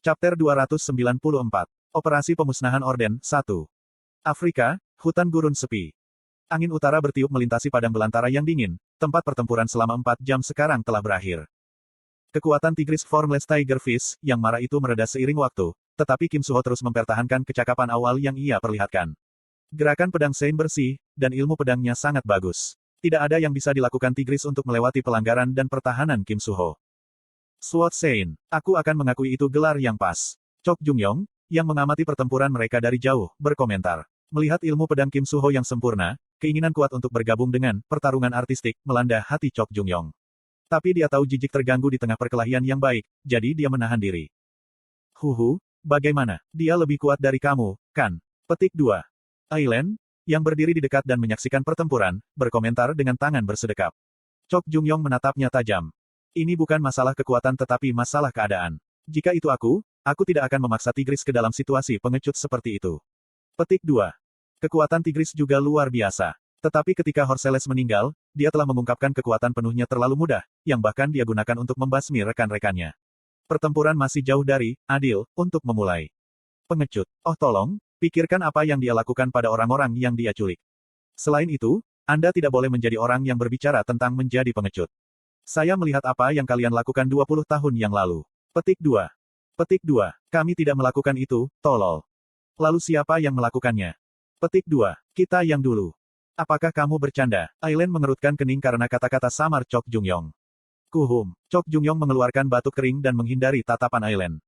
Chapter 294. Operasi Pemusnahan Orden 1. Afrika, hutan gurun sepi. Angin utara bertiup melintasi padang belantara yang dingin, tempat pertempuran selama 4 jam sekarang telah berakhir. Kekuatan Tigris Formless Tigerfish yang marah itu mereda seiring waktu, tetapi Kim Suho terus mempertahankan kecakapan awal yang ia perlihatkan. Gerakan pedang Sein bersih, dan ilmu pedangnya sangat bagus. Tidak ada yang bisa dilakukan Tigris untuk melewati pelanggaran dan pertahanan Kim Suho. Sword Sein, aku akan mengakui itu gelar yang pas. Chok Jungyong, yang mengamati pertempuran mereka dari jauh, berkomentar. Melihat ilmu pedang Kim Suho yang sempurna, keinginan kuat untuk bergabung dengan pertarungan artistik melanda hati Chok Jungyong. Tapi dia tahu jijik terganggu di tengah perkelahian yang baik, jadi dia menahan diri. Huhu, bagaimana? Dia lebih kuat dari kamu, kan? Petik 2. Ailen, yang berdiri di dekat dan menyaksikan pertempuran, berkomentar dengan tangan bersedekap. Chok Jungyong menatapnya tajam. Ini bukan masalah kekuatan tetapi masalah keadaan. Jika itu aku tidak akan memaksa Tigris ke dalam situasi pengecut seperti itu. Petik 2. Kekuatan Tigris juga luar biasa. Tetapi ketika Horseles meninggal, dia telah mengungkapkan kekuatan penuhnya terlalu mudah, yang bahkan dia gunakan untuk membasmi rekan-rekannya. Pertempuran masih jauh dari adil untuk memulai. Pengecut. Oh tolong, pikirkan apa yang dia lakukan pada orang-orang yang dia culik. Selain itu, Anda tidak boleh menjadi orang yang berbicara tentang menjadi pengecut. Saya melihat apa yang kalian lakukan 20 tahun yang lalu. Petik 2. Petik 2. Kami tidak melakukan itu, tolol. Lalu siapa yang melakukannya? Petik 2. Kita yang dulu. Apakah kamu bercanda? Ailen mengerutkan kening karena kata-kata samar Chok Jungyong. Kuhum. Chok Jungyong mengeluarkan batuk kering dan menghindari tatapan Ailen.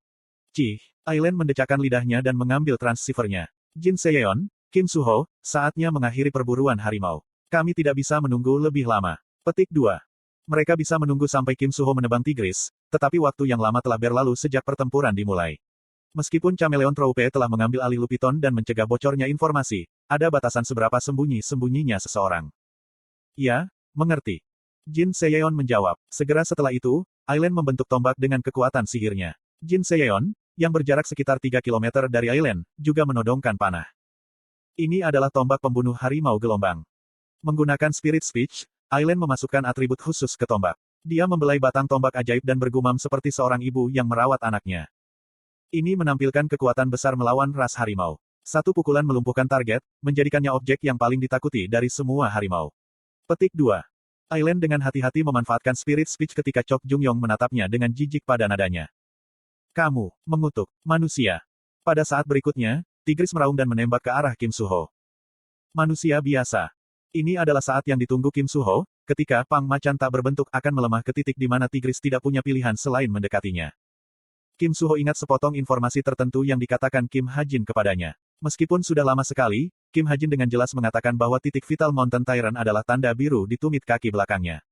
Cih. Ailen mendecakkan lidahnya dan mengambil transceivernya. Jin Seyeon, Kim Suho, saatnya mengakhiri perburuan harimau. Kami tidak bisa menunggu lebih lama. Petik 2. Mereka bisa menunggu sampai Kim Suho menebang Tigris, tetapi waktu yang lama telah berlalu sejak pertempuran dimulai. Meskipun Chameleon Troupe telah mengambil alih Lupiton dan mencegah bocornya informasi, ada batasan seberapa sembunyi-sembunyinya seseorang. Ya, mengerti. Jin Seyeon menjawab. Segera setelah itu, Ailen membentuk tombak dengan kekuatan sihirnya. Jin Seyeon, yang berjarak sekitar 3 km dari Ailen, juga menodongkan panah. Ini adalah tombak pembunuh harimau gelombang. Menggunakan Spirit Speech, Ailen memasukkan atribut khusus ke tombak. Dia membelai batang tombak ajaib dan bergumam seperti seorang ibu yang merawat anaknya. Ini menampilkan kekuatan besar melawan ras harimau. Satu pukulan melumpuhkan target, menjadikannya objek yang paling ditakuti dari semua harimau. Petik 2. Ailen dengan hati-hati memanfaatkan Spirit Speech ketika Chok Jungyong menatapnya dengan jijik pada nadanya. Kamu, mengutuk, manusia. Pada saat berikutnya, Tigris meraung dan menembak ke arah Kim Suho. Manusia biasa. Ini adalah saat yang ditunggu Kim Suho, ketika Pang Macan tak berbentuk akan melemah ke titik di mana Tigris tidak punya pilihan selain mendekatinya. Kim Suho ingat sepotong informasi tertentu yang dikatakan Kim Hajin kepadanya. Meskipun sudah lama sekali, Kim Hajin dengan jelas mengatakan bahwa titik vital Mountain Tyrant adalah tanda biru di tumit kaki belakangnya.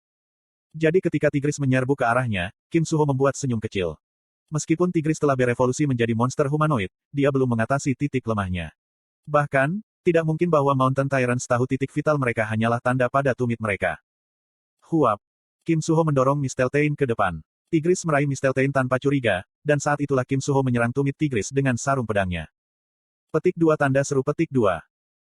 Jadi ketika Tigris menyerbu ke arahnya, Kim Suho membuat senyum kecil. Meskipun Tigris telah berevolusi menjadi monster humanoid, dia belum mengatasi titik lemahnya. Bahkan, tidak mungkin bahwa Mountain Tyrants tahu titik vital mereka hanyalah tanda pada tumit mereka. Huap. Kim Suho mendorong Misteltein ke depan. Tigris meraih Misteltein tanpa curiga, dan saat itulah Kim Suho menyerang tumit Tigris dengan sarung pedangnya. Petik 2 tanda seru petik 2.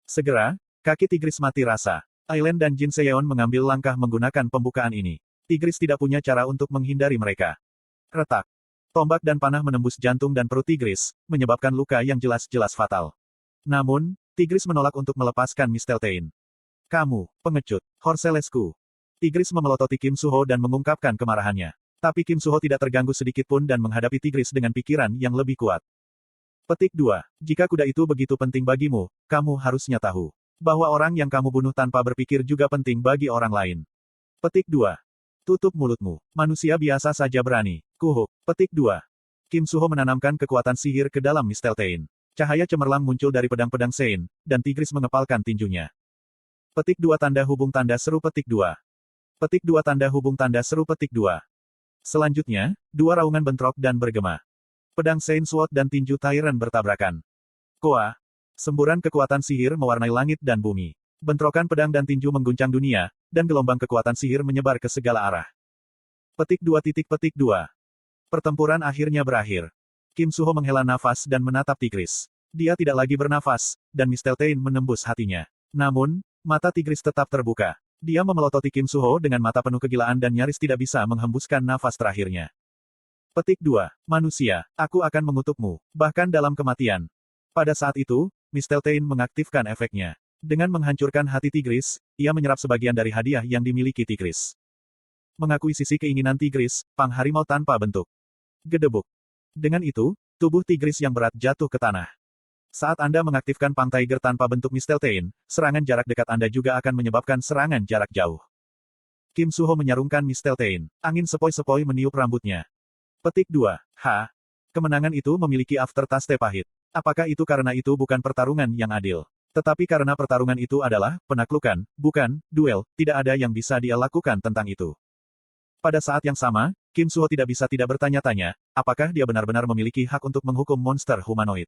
Segera, kaki Tigris mati rasa. Ailen dan Jin Seyeon mengambil langkah menggunakan pembukaan ini. Tigris tidak punya cara untuk menghindari mereka. Retak. Tombak dan panah menembus jantung dan perut Tigris, menyebabkan luka yang jelas-jelas fatal. Namun, Tigris menolak untuk melepaskan Misteltein. Kamu, pengecut, Horselesku. Tigris memelototi Kim Suho dan mengungkapkan kemarahannya. Tapi Kim Suho tidak terganggu sedikit pun dan menghadapi Tigris dengan pikiran yang lebih kuat. Petik 2. Jika kuda itu begitu penting bagimu, kamu harusnya tahu bahwa orang yang kamu bunuh tanpa berpikir juga penting bagi orang lain. Petik 2. Tutup mulutmu. Manusia biasa saja berani. Kuhuk. Petik 2. Kim Suho menanamkan kekuatan sihir ke dalam Misteltein. Cahaya cemerlang muncul dari pedang-pedang Sein, dan Tigris mengepalkan tinjunya. Petik 2 tanda hubung tanda seru petik 2. Petik 2 tanda hubung tanda seru petik 2. Selanjutnya, dua raungan bentrok dan bergema. Pedang Sein Sword dan tinju Tyrant bertabrakan. Koa. Semburan kekuatan sihir mewarnai langit dan bumi. Bentrokan pedang dan tinju mengguncang dunia, dan gelombang kekuatan sihir menyebar ke segala arah. Petik 2 titik petik 2. Pertempuran akhirnya berakhir. Kim Suho menghela nafas dan menatap Tigris. Dia tidak lagi bernafas, dan Misteltein menembus hatinya. Namun, mata Tigris tetap terbuka. Dia memelototi Kim Suho dengan mata penuh kegilaan dan nyaris tidak bisa menghembuskan nafas terakhirnya. Petik 2. Manusia, aku akan mengutukmu, bahkan dalam kematian. Pada saat itu, Misteltein mengaktifkan efeknya. Dengan menghancurkan hati Tigris, ia menyerap sebagian dari hadiah yang dimiliki Tigris. Mengakuisisi keinginan Tigris, pang harimau tanpa bentuk. Gedebuk. Dengan itu, tubuh Tigris yang berat jatuh ke tanah. Saat Anda mengaktifkan pang Tiger tanpa bentuk Misteltein, serangan jarak dekat Anda juga akan menyebabkan serangan jarak jauh. Kim Suho menyarungkan Misteltein. Angin sepoi-sepoi meniup rambutnya. Petik 2. Kemenangan itu memiliki aftertaste pahit. Apakah itu karena itu bukan pertarungan yang adil? Tetapi karena pertarungan itu adalah penaklukan, bukan duel, tidak ada yang bisa dia lakukan tentang itu. Pada saat yang sama, Kim Suho tidak bisa tidak bertanya-tanya, apakah dia benar-benar memiliki hak untuk menghukum monster humanoid.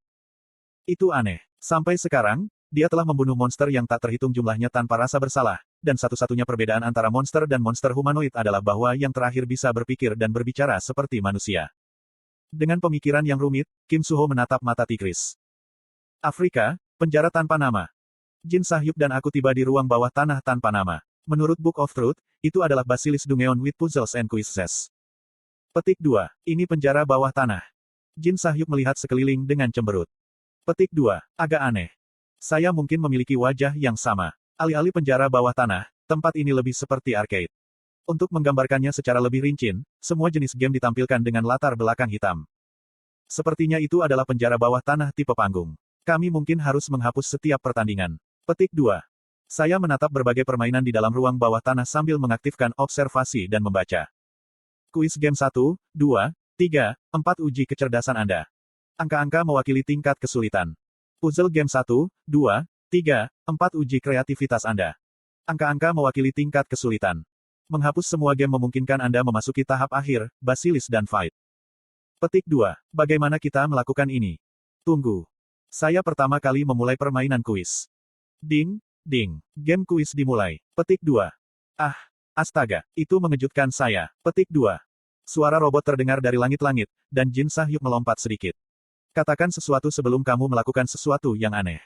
Itu aneh. Sampai sekarang, dia telah membunuh monster yang tak terhitung jumlahnya tanpa rasa bersalah, dan satu-satunya perbedaan antara monster dan monster humanoid adalah bahwa yang terakhir bisa berpikir dan berbicara seperti manusia. Dengan pemikiran yang rumit, Kim Suho menatap mata Tigris. Afrika, penjara tanpa nama. Jin Sahyuk dan aku tiba di ruang bawah tanah tanpa nama. Menurut Book of Truth, itu adalah Basilisk Dungeon with Puzzles and Quizzes. Petik 2. Ini penjara bawah tanah. Jin Sahyuk melihat sekeliling dengan cemberut. Petik 2. Agak aneh. Saya mungkin memiliki wajah yang sama. Alih-alih penjara bawah tanah, tempat ini lebih seperti arcade. Untuk menggambarkannya secara lebih rinci, semua jenis game ditampilkan dengan latar belakang hitam. Sepertinya itu adalah penjara bawah tanah tipe panggung. Kami mungkin harus menghapus setiap pertandingan. Petik 2. Saya menatap berbagai permainan di dalam ruang bawah tanah sambil mengaktifkan observasi dan membaca. Kuis game 1, 2, 3, 4 uji kecerdasan Anda. Angka-angka mewakili tingkat kesulitan. Puzzle game 1, 2, 3, 4 uji kreativitas Anda. Angka-angka mewakili tingkat kesulitan. Menghapus semua game memungkinkan Anda memasuki tahap akhir, Basilisk dan Fight. Petik 2. Bagaimana kita melakukan ini? Tunggu. Saya pertama kali memulai permainan kuis. Ding, ding. Game kuis dimulai. Petik 2. Astaga, itu mengejutkan saya. Petik 2. Suara robot terdengar dari langit-langit, dan Jin Sahyuk melompat sedikit. Katakan sesuatu sebelum kamu melakukan sesuatu yang aneh.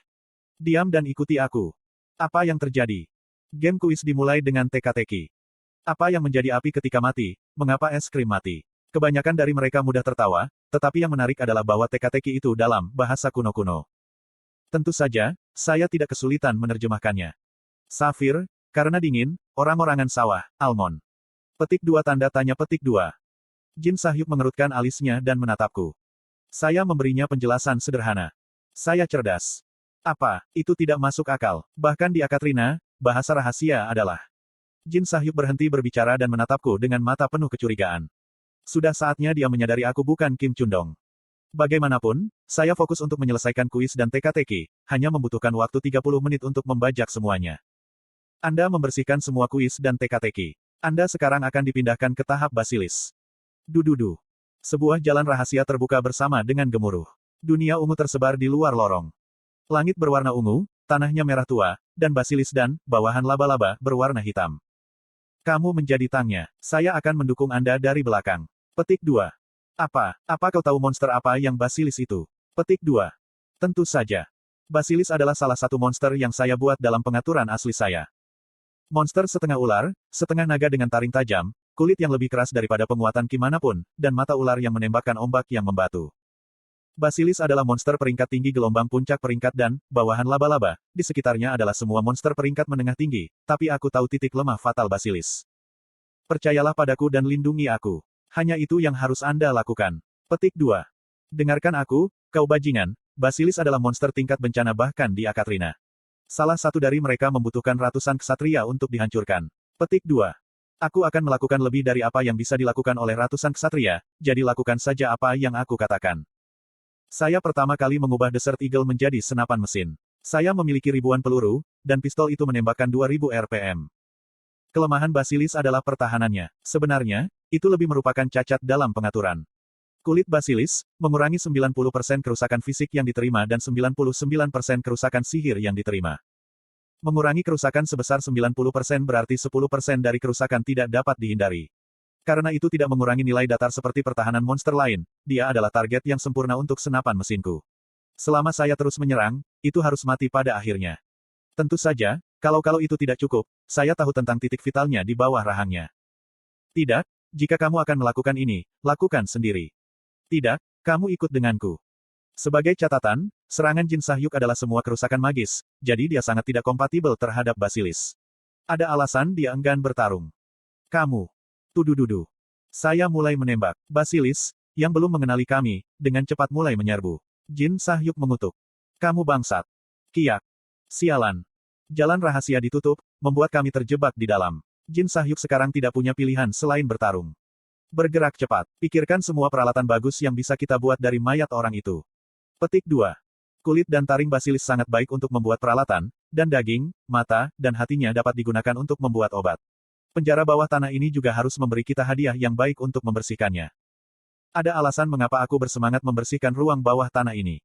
Diam dan ikuti aku. Apa yang terjadi? Game kuis dimulai dengan teka-teki. Apa yang menjadi api ketika mati? Mengapa es krim mati? Kebanyakan dari mereka mudah tertawa, tetapi yang menarik adalah bahwa teka-teki itu dalam bahasa kuno-kuno. Tentu saja, saya tidak kesulitan menerjemahkannya. Safir, karena dingin, orang-orangan sawah, almond. Petik 2 tanda tanya petik 2. Jin Sahyuk mengerutkan alisnya dan menatapku. Saya memberinya penjelasan sederhana. Saya cerdas. Apa, itu tidak masuk akal. Bahkan di Akatrina, bahasa rahasia adalah. Jin Sahyuk berhenti berbicara dan menatapku dengan mata penuh kecurigaan. Sudah saatnya dia menyadari aku bukan Kim Chundong. Bagaimanapun, saya fokus untuk menyelesaikan kuis dan teka-teki, hanya membutuhkan waktu 30 menit untuk membajak semuanya. Anda membersihkan semua kuis dan teka-teki. Anda sekarang akan dipindahkan ke tahap Basilisk. Dududu. Sebuah jalan rahasia terbuka bersama dengan gemuruh. Dunia ungu tersebar di luar lorong. Langit berwarna ungu, tanahnya merah tua, dan Basilisk dan bawahan laba-laba berwarna hitam. Kamu menjadi tangnya. Saya akan mendukung Anda dari belakang. Petik 2. Apa kau tahu monster apa yang Basilisk itu? Petik 2. Tentu saja. Basilisk adalah salah satu monster yang saya buat dalam pengaturan asli saya. Monster setengah ular, setengah naga dengan taring tajam, kulit yang lebih keras daripada penguatan Ki manapun, dan mata ular yang menembakkan ombak yang membatu. Basilisk adalah monster peringkat tinggi gelombang puncak peringkat dan bawahan laba-laba. Di sekitarnya adalah semua monster peringkat menengah tinggi, tapi aku tahu titik lemah fatal Basilisk. Percayalah padaku dan lindungi aku. Hanya itu yang harus Anda lakukan. Petik 2. Dengarkan aku, kau bajingan, Basilisk adalah monster tingkat bencana bahkan di Akatrina. Salah satu dari mereka membutuhkan ratusan ksatria untuk dihancurkan. Petik 2. Aku akan melakukan lebih dari apa yang bisa dilakukan oleh ratusan ksatria, jadi lakukan saja apa yang aku katakan. Saya pertama kali mengubah Desert Eagle menjadi senapan mesin. Saya memiliki ribuan peluru, dan pistol itu menembakkan 2000 RPM. Kelemahan Basilisk adalah pertahanannya. Sebenarnya, itu lebih merupakan cacat dalam pengaturan. Kulit Basilisk, mengurangi 90% kerusakan fisik yang diterima dan 99% kerusakan sihir yang diterima. Mengurangi kerusakan sebesar 90% berarti 10% dari kerusakan tidak dapat dihindari. Karena itu tidak mengurangi nilai datar seperti pertahanan monster lain, dia adalah target yang sempurna untuk senapan mesinku. Selama saya terus menyerang, itu harus mati pada akhirnya. Tentu saja, kalau itu tidak cukup, saya tahu tentang titik vitalnya di bawah rahangnya. Tidak, Jika kamu akan melakukan ini, lakukan sendiri. Tidak, kamu ikut denganku. Sebagai catatan, serangan Jin Sahyuk adalah semua kerusakan magis, jadi dia sangat tidak kompatibel terhadap Basilis. Ada alasan dia enggan bertarung. Kamu. Tudududu. Saya mulai menembak. Basilis, yang belum mengenali kami, dengan cepat mulai menyerbu. Jin Sahyuk mengutuk. Kamu bangsat. Kiak. Sialan. Jalan rahasia ditutup, membuat kami terjebak di dalam. Jin Sahyuk sekarang tidak punya pilihan selain bertarung. Bergerak cepat. Pikirkan semua peralatan bagus yang bisa kita buat dari mayat orang itu. Petik 2. Kulit dan taring Basilis sangat baik untuk membuat peralatan, dan daging, mata, dan hatinya dapat digunakan untuk membuat obat. Penjara bawah tanah ini juga harus memberi kita hadiah yang baik untuk membersihkannya. Ada alasan mengapa aku bersemangat membersihkan ruang bawah tanah ini.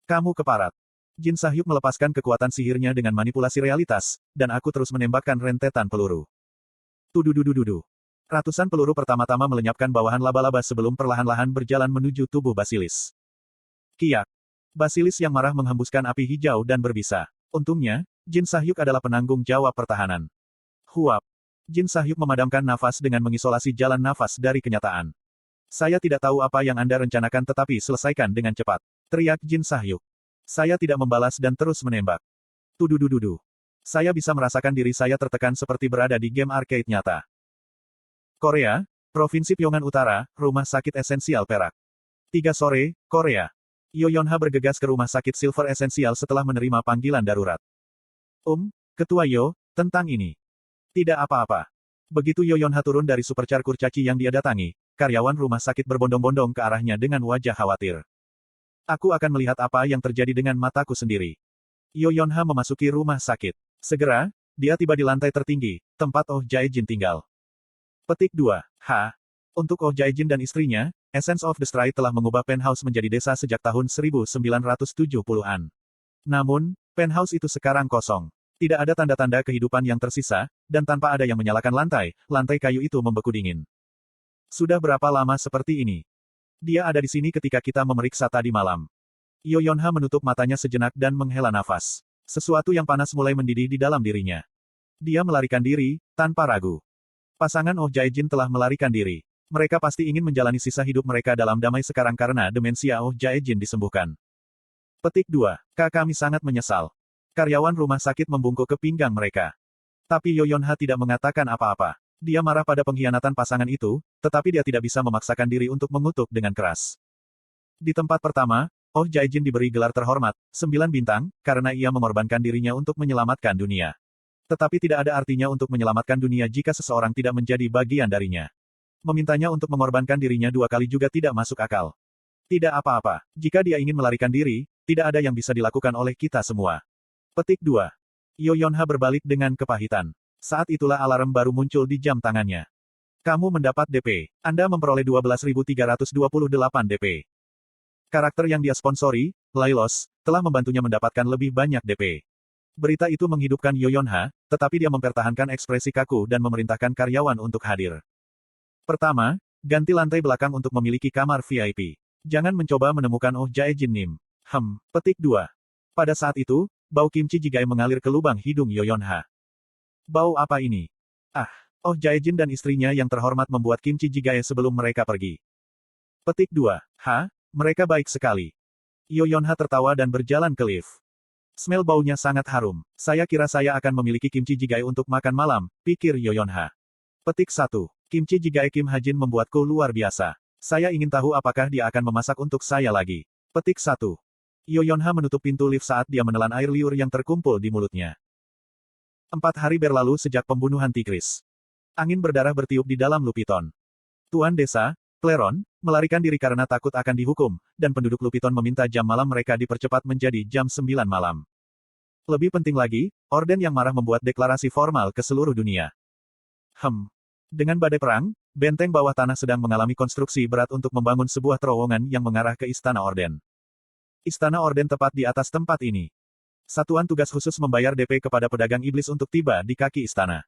Kamu keparat. Jin Sahyuk melepaskan kekuatan sihirnya dengan manipulasi realitas, dan aku terus menembakkan rentetan peluru. Tudududududu. Ratusan peluru pertama-tama melenyapkan bawahan laba-laba sebelum perlahan-lahan berjalan menuju tubuh Basilis. Kiak. Basilis yang marah menghembuskan api hijau dan berbisa. Untungnya, Jin Sahyuk adalah penanggung jawab pertahanan. Huap. Jin Sahyuk memadamkan nafas dengan mengisolasi jalan nafas dari kenyataan. Saya tidak tahu apa yang Anda rencanakan tetapi selesaikan dengan cepat. Teriak Jin Sahyuk. Saya tidak membalas dan terus menembak. Tududududu. Saya bisa merasakan diri saya tertekan seperti berada di game arcade nyata. Korea, Provinsi Pyongan Utara, Rumah Sakit Esensial Perak. 3 sore, Korea. Yoyonha bergegas ke Rumah Sakit Silver Esensial setelah menerima panggilan darurat. Ketua Yo, tentang ini. Tidak apa-apa. Begitu Yoyonha turun dari supercar kurcaci yang dia datangi, karyawan rumah sakit berbondong-bondong ke arahnya dengan wajah khawatir. Aku akan melihat apa yang terjadi dengan mataku sendiri. Yoyonha memasuki rumah sakit. Segera, dia tiba di lantai tertinggi, tempat Oh Jae-jin tinggal. Petik 2. Untuk Oh Jae-jin dan istrinya, Essence of the Stride telah mengubah penthouse menjadi desa sejak tahun 1970-an. Namun, penthouse itu sekarang kosong. Tidak ada tanda-tanda kehidupan yang tersisa, dan tanpa ada yang menyalakan lantai kayu itu membeku dingin. Sudah berapa lama seperti ini? Dia ada di sini ketika kita memeriksa tadi malam. Yoyonha menutup matanya sejenak dan menghela nafas. Sesuatu yang panas mulai mendidih di dalam dirinya. Dia melarikan diri, tanpa ragu. Pasangan Oh Jae-jin telah melarikan diri. Mereka pasti ingin menjalani sisa hidup mereka dalam damai sekarang karena demensia Oh Jae-jin disembuhkan. Petik 2. Kami sangat menyesal. Karyawan rumah sakit membungkuk ke pinggang mereka. Tapi Yoyonha tidak mengatakan apa-apa. Dia marah pada pengkhianatan pasangan itu, tetapi dia tidak bisa memaksakan diri untuk mengutuk dengan keras. Di tempat pertama, Oh Jae-jin diberi gelar terhormat, 9 bintang, karena ia mengorbankan dirinya untuk menyelamatkan dunia. Tetapi tidak ada artinya untuk menyelamatkan dunia jika seseorang tidak menjadi bagian darinya. Memintanya untuk mengorbankan dirinya 2 kali juga tidak masuk akal. Tidak apa-apa, jika dia ingin melarikan diri, tidak ada yang bisa dilakukan oleh kita semua. Petik 2. Yoyonha berbalik dengan kepahitan. Saat itulah alarm baru muncul di jam tangannya. Kamu mendapat DP. Anda memperoleh 12.328 DP. Karakter yang dia sponsori, Lailos, telah membantunya mendapatkan lebih banyak DP. Berita itu menghidupkan Yoyonha, tetapi dia mempertahankan ekspresi kaku dan memerintahkan karyawan untuk hadir. Pertama, ganti lantai belakang untuk memiliki kamar VIP. Jangan mencoba menemukan Oh Jae-jin Nim. Petik 2. Pada saat itu, bau kimchi jjigae mengalir ke lubang hidung Yoyonha. Bau apa ini? Oh Jae-jin dan istrinya yang terhormat membuat kimchi jjigae sebelum mereka pergi. Petik 2. Mereka baik sekali. Yoyonha tertawa dan berjalan ke lift. Smell baunya sangat harum. Saya kira saya akan memiliki kimchi jjigae untuk makan malam, pikir Yoyonha. Petik 1. Kimchi jjigae Kim Ha-jin membuatku luar biasa. Saya ingin tahu apakah dia akan memasak untuk saya lagi. Petik 1. Yoyonha menutup pintu lift saat dia menelan air liur yang terkumpul di mulutnya. 4 hari berlalu sejak pembunuhan Tigris. Angin berdarah bertiup di dalam Lupiton. Tuan Desa, Pleron, melarikan diri karena takut akan dihukum, dan penduduk Lupiton meminta jam malam mereka dipercepat menjadi jam 9 malam. Lebih penting lagi, Orden yang marah membuat deklarasi formal ke seluruh dunia. Dengan badai perang, benteng bawah tanah sedang mengalami konstruksi berat untuk membangun sebuah terowongan yang mengarah ke Istana Orden. Istana Orden tepat di atas tempat ini. Satuan tugas khusus membayar DP kepada pedagang iblis untuk tiba di kaki istana.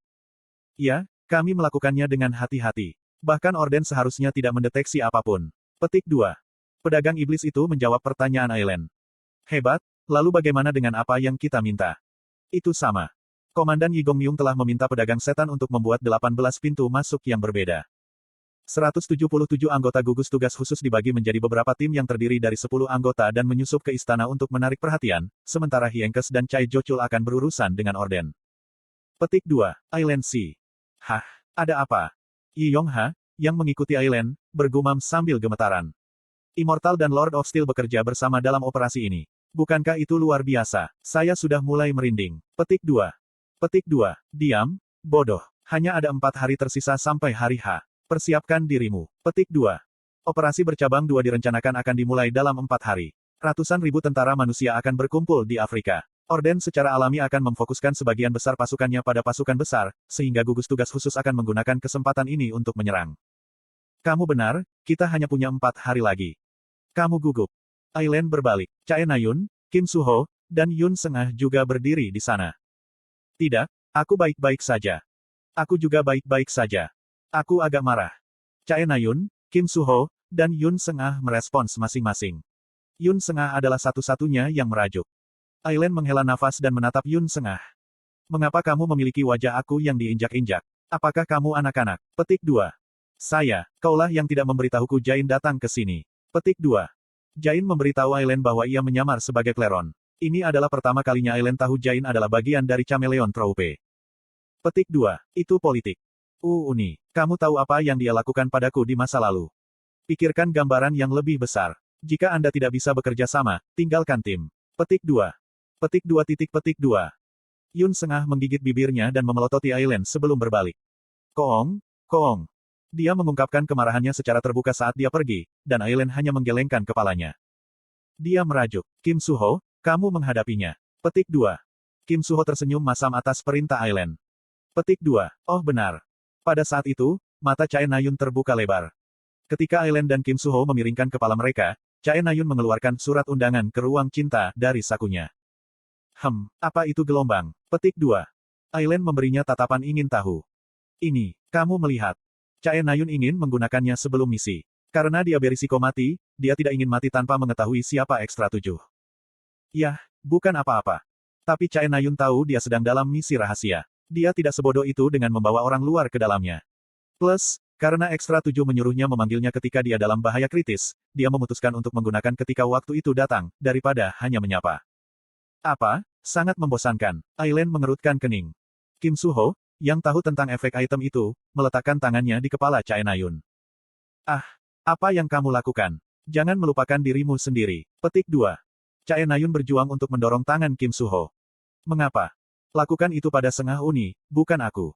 Ya, kami melakukannya dengan hati-hati. Bahkan Orden seharusnya tidak mendeteksi apapun. Petik 2. Pedagang iblis itu menjawab pertanyaan Aileen. Hebat, lalu bagaimana dengan apa yang kita minta? Itu sama. Komandan Yi Gongmyung telah meminta pedagang setan untuk membuat 18 pintu masuk yang berbeda. 177 anggota gugus tugas khusus dibagi menjadi beberapa tim yang terdiri dari 10 anggota dan menyusup ke istana untuk menarik perhatian, sementara Hyenkes dan Chai Jochul akan berurusan dengan Orden. Petik 2. Island Sea. Hah, ada apa? Yi Yongha, yang mengikuti Island, bergumam sambil gemetaran. Immortal dan Lord of Steel bekerja bersama dalam operasi ini. Bukankah itu luar biasa? Saya sudah mulai merinding. Petik 2. Petik 2. Diam, bodoh. Hanya ada 4 hari tersisa sampai hari H. Persiapkan dirimu. Petik 2. Operasi bercabang 2 direncanakan akan dimulai dalam 4 hari. Ratusan ribu tentara manusia akan berkumpul di Afrika. Orden secara alami akan memfokuskan sebagian besar pasukannya pada pasukan besar, sehingga gugus tugas khusus akan menggunakan kesempatan ini untuk menyerang. Kamu benar, kita hanya punya 4 hari lagi. Kamu gugup. Aileen berbalik. Chae Na-yun, Kim Suho, dan Yun Sengah juga berdiri di sana. Tidak, aku baik-baik saja. Aku juga baik-baik saja. Aku agak marah. Chae Na-yun, Kim Suho, dan Yun Sengah merespons masing-masing. Yun Sengah adalah satu-satunya yang merajuk. Aileen menghela nafas dan menatap Yun Sengah. Mengapa kamu memiliki wajah aku yang diinjak-injak? Apakah kamu anak-anak? Petik 2. Saya, kaulah yang tidak memberitahuku Jain datang ke sini. Petik 2. Jain memberitahu Aileen bahwa ia menyamar sebagai Claron. Ini adalah pertama kalinya Aileen tahu Jain adalah bagian dari Chameleon Troupe. Petik 2. Itu politik. Uni, kamu tahu apa yang dia lakukan padaku di masa lalu. Pikirkan gambaran yang lebih besar. Jika Anda tidak bisa bekerja sama, tinggalkan tim. Petik 2. Petik 2. Petik 2. Yun Sengah menggigit bibirnya dan memelototi Aileen sebelum berbalik. Koong, Koong. Dia mengungkapkan kemarahannya secara terbuka saat dia pergi, dan Aileen hanya menggelengkan kepalanya. Dia merajuk. Kim Suho, kamu menghadapinya. Petik 2. Kim Suho tersenyum masam atas perintah Aileen. Petik 2. Oh benar. Pada saat itu, mata Chae Na-yun terbuka lebar. Ketika Aileen dan Kim Suho memiringkan kepala mereka, Chae Na-yun mengeluarkan surat undangan ke ruang cinta dari sakunya. Apa itu gelombang? Petik 2. Aileen memberinya tatapan ingin tahu. Ini, kamu melihat. Chae Na-yun ingin menggunakannya sebelum misi. Karena dia berisiko mati, dia tidak ingin mati tanpa mengetahui siapa Ekstra 7. Yah, bukan apa-apa. Tapi Chae Na-yun tahu dia sedang dalam misi rahasia. Dia tidak sebodoh itu dengan membawa orang luar ke dalamnya. Plus, karena Ekstra 7 menyuruhnya memanggilnya ketika dia dalam bahaya kritis, dia memutuskan untuk menggunakan ketika waktu itu datang, daripada hanya menyapa. Apa? Sangat membosankan. Aileen mengerutkan kening. Kim Suho, yang tahu tentang efek item itu, meletakkan tangannya di kepala Chae Na-yun. Ah, apa yang kamu lakukan? Jangan melupakan dirimu sendiri. Petik 2. Chae Na-yun berjuang untuk mendorong tangan Kim Suho. Mengapa? Lakukan itu pada Sengah Uni, bukan aku.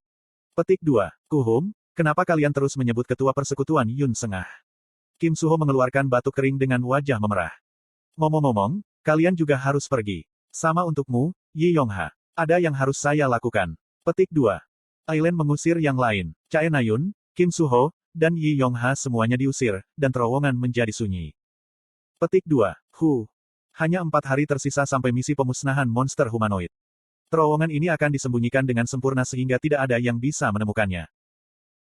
Petik 2. Kuhum, kenapa kalian terus menyebut ketua persekutuan Yun Sengah? Kim Suho mengeluarkan batuk kering dengan wajah memerah. Ngomong-ngomong, kalian juga harus pergi. Sama untukmu, Yi Yongha. Ada yang harus saya lakukan. Petik 2. Aileen mengusir yang lain. Chae Na-yun, Kim Suho, dan Yi Yongha semuanya diusir, dan terowongan menjadi sunyi. Petik 2. Hanya 4 hari tersisa sampai misi pemusnahan monster humanoid. Terowongan ini akan disembunyikan dengan sempurna sehingga tidak ada yang bisa menemukannya.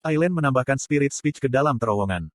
Aileen menambahkan spirit speech ke dalam terowongan.